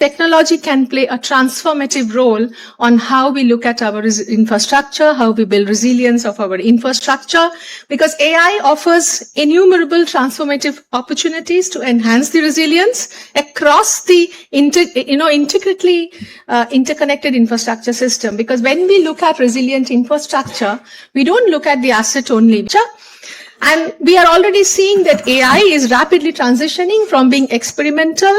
technology can play a transformative role on how we look at our infrastructure, how we build resilience of our infrastructure, because AI offers innumerable transformative opportunities to enhance the resilience across the intricately interconnected infrastructure system. Because when we look at resilient infrastructure, we don't look at the asset only. And we are already seeing that AI is rapidly transitioning from being experimental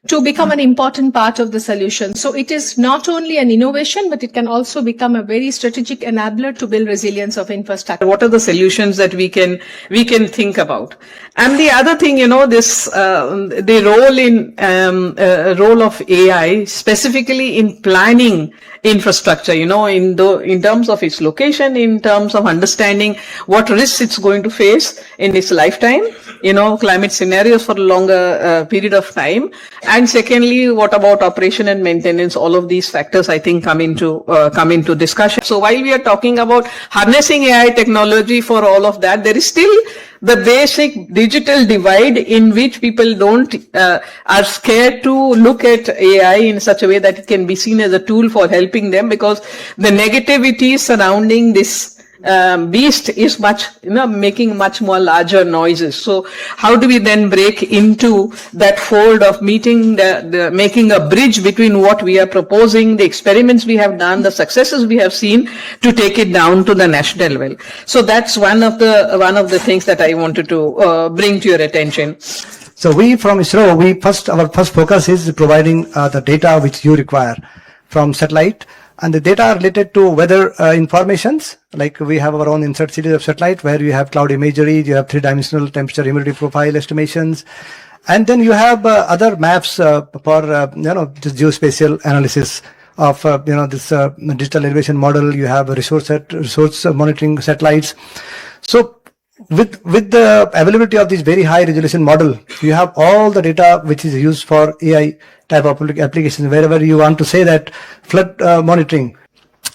to become an important part of the solution. So it is not only an innovation, but it can also become a very strategic enabler to build resilience of infrastructure. What are the solutions that we can think about? And the other thing, the role of AI specifically in planning infrastructure, in terms of its location, in terms of understanding what risks it's going to face in its lifetime, climate scenarios for a longer period of time. And secondly, what about operation and maintenance? All of these factors, I think, come into discussion. So while we are talking about harnessing AI technology for all of that, there is still the basic digital divide in which people are scared to look at AI in such a way that it can be seen as a tool for helping them, because the negativity surrounding this beast is making much more larger noises. So how do we then break into that fold of making a bridge between what we are proposing, the experiments we have done, the successes we have seen, to take it down to the national level? So that's one of the things that I wanted to bring to your attention. So we from ISRO, our first focus is providing the data which you require from satellite. And the data are related to weather informations, like we have our own insert series of satellite where you have cloud imagery, you have three-dimensional temperature humidity profile estimations, and then you have other maps for this geospatial analysis of this digital elevation model. You have resource monitoring satellites. So with the availability of this very high resolution model, you have all the data which is used for AI type of applications. Wherever you want to say that flood monitoring.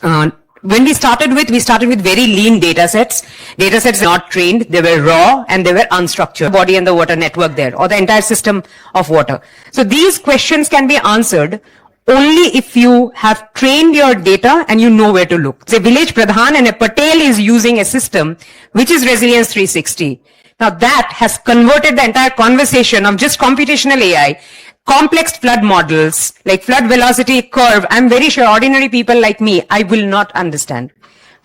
When we started with very lean data sets. Data sets not trained, they were raw and they were unstructured. Body and the water network there, or the entire system of water. So these questions can be answered only if you have trained your data and you know where to look. The village pradhan and a patel is using a system which is Resilience 360. Now that has converted the entire conversation of just computational AI, complex flood models, like flood velocity curve. I'm very sure ordinary people like me, I will not understand.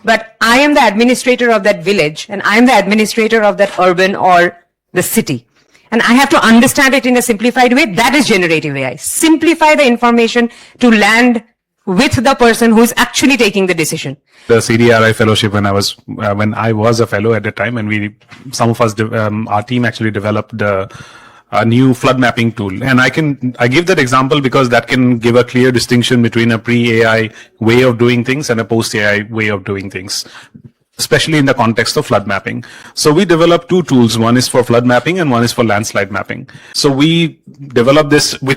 But I am the administrator of that village, and I am the administrator of that urban or the city. And I have to understand it in a simplified way. That is generative AI. Simplify the information to land with the person who is actually taking the decision. The CDRI fellowship when I was a fellow at the time, and some of us, our team actually developed a new flood mapping tool. And I give that example because that can give a clear distinction between a pre-AI way of doing things and a post-AI way of doing things, especially in the context of flood mapping. So we developed two tools. One is for flood mapping and one is for landslide mapping. So we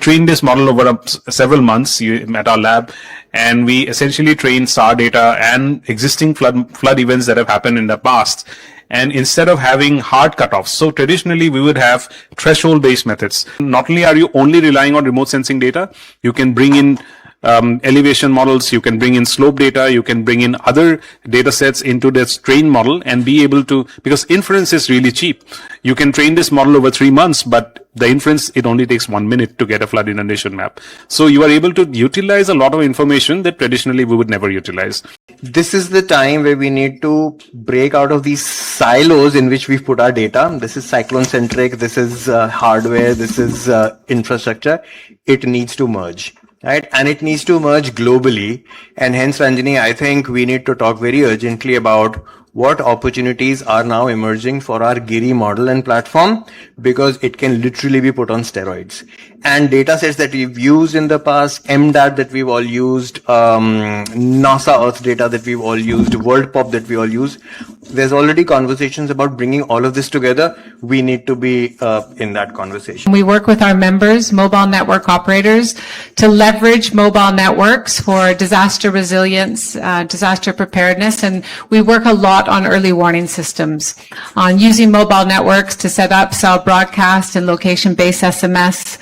trained this model over several months at our lab, and we essentially trained SAR data and existing flood events that have happened in the past. And instead of having hard cutoffs, so traditionally we would have threshold-based methods. Not only are you only relying on remote sensing data, you can bring in elevation models, you can bring in slope data, you can bring in other data sets into this train model and be able to, because inference is really cheap. You can train this model over 3 months, but the inference, it only takes 1 minute to get a flood inundation map. So you are able to utilize a lot of information that traditionally we would never utilize. This is the time where we need to break out of these silos in which we've put our data. This is cyclone centric, this is hardware, this is infrastructure. It needs to merge. Right? And it needs to merge globally. And hence, Ranjini, I think we need to talk very urgently about what opportunities are now emerging for our GIRI model and platform, because it can literally be put on steroids. And data sets that we've used in the past, MDAT that we've all used, NASA Earth data that we've all used, World Pop that we all use, there's already conversations about bringing all of this together. We need to be in that conversation. We work with our members, mobile network operators, to leverage mobile networks for disaster resilience, disaster preparedness, and we work a lot on early warning systems, on using mobile networks to set up cell broadcast and location-based SMS,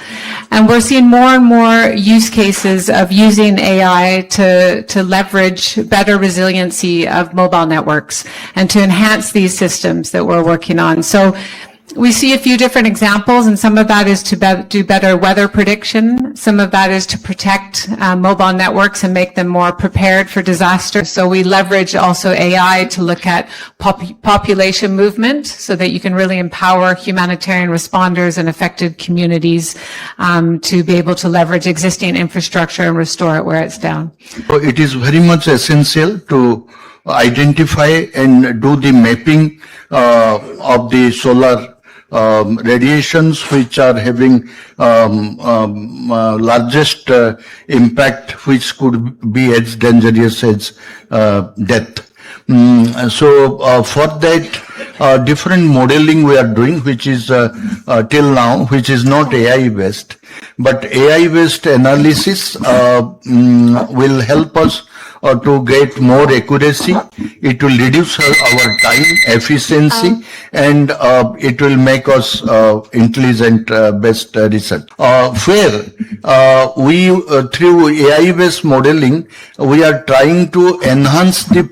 And we're seeing more and more use cases of using AI to leverage better resiliency of mobile networks and to enhance these systems that we're working on. So we see a few different examples, and some of that is to do better weather prediction. Some of that is to protect mobile networks and make them more prepared for disaster. So we leverage also AI to look at population movement so that you can really empower humanitarian responders and affected communities to be able to leverage existing infrastructure and restore it where it's down. So it is very much essential to identify and do the mapping of the solar radiations which are having largest impact, which could be as dangerous as death. So for that, different modeling we are doing, which is till now, which is not AI based, but AI based analysis will help us to get more accuracy. It will reduce our time efficiency, and it will make us intelligent best research. Where we through AI based modeling, we are trying to enhance the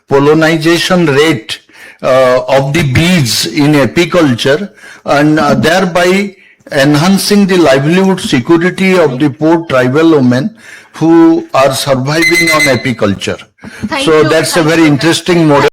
pollination rate of the bees in apiculture, and thereby enhancing the livelihood security of the poor tribal women who are surviving on apiculture. So that's a very interesting model.